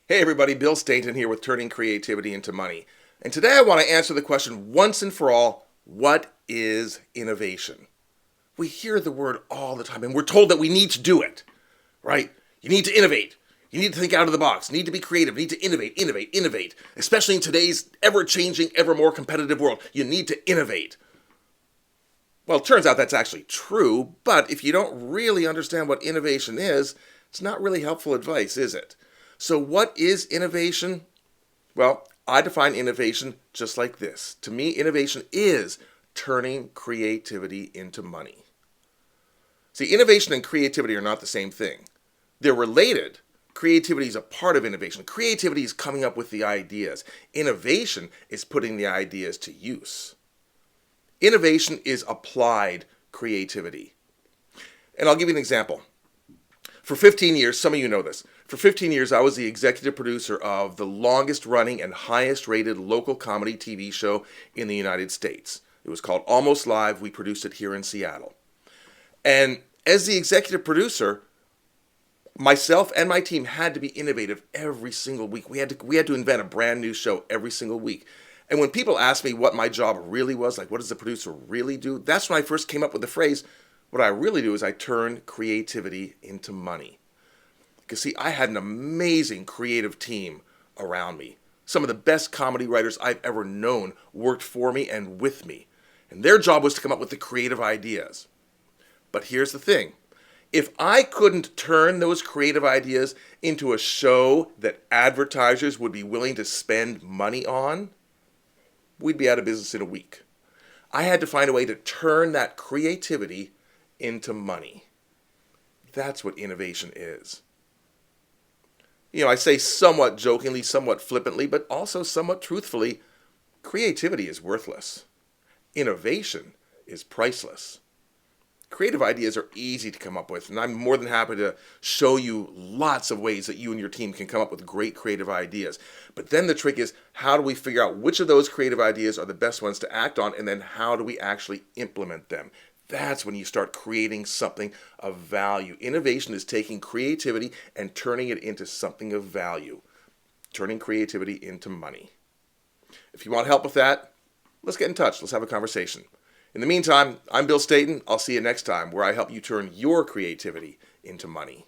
Hey everybody, Bill Stainton here with Turning Creativity into Money. And today I want to answer the question once and for all, what is innovation? We hear the word all the time and we're told that we need to do it, right? You need to innovate. You need to think out of the box. You need to be creative. You need to innovate. Especially in today's ever-changing, ever more competitive world. You need to innovate. Well, it turns out that's actually true, but if you don't really understand what innovation is, it's not really helpful advice, is it? So what is innovation? Well, I define innovation just like this. To me, innovation is turning creativity into money. See, innovation and creativity are not the same thing. They're related. Creativity is a part of innovation. Creativity is coming up with the ideas. Innovation is putting the ideas to use. Innovation is applied creativity. And I'll give you an example. For 15 years, some of you know this, for 15 years I was the executive producer of the longest running and highest rated local comedy TV show in the United States. It was called Almost Live. We produced it here in Seattle. And as the executive producer, myself and my team had to be innovative every single week. We had to invent a brand new show every single week. And when people ask me what my job really was, like what does the producer really do, that's when I first came up with the phrase, what I really do is I turn creativity into money. Because see, I had an amazing creative team around me. Some of the best comedy writers I've ever known worked for me and with me. And their job was to come up with the creative ideas. But here's the thing. If I couldn't turn those creative ideas into a show that advertisers would be willing to spend money on, we'd be out of business in a week. I had to find a way to turn that creativity into money. That's what innovation is. You know, I say somewhat jokingly, somewhat flippantly, but also somewhat truthfully, creativity is worthless. Innovation is priceless. Creative ideas are easy to come up with, and I'm more than happy to show you lots of ways that you and your team can come up with great creative ideas. But then the trick is, how do we figure out which of those creative ideas are the best ones to act on, and then how do we actually implement them? That's when you start creating something of value. Innovation is taking creativity and turning it into something of value, turning creativity into money. If you want help with that, let's get in touch. Let's have a conversation. In the meantime, I'm Bill Staten. I'll see you next time where I help you turn your creativity into money.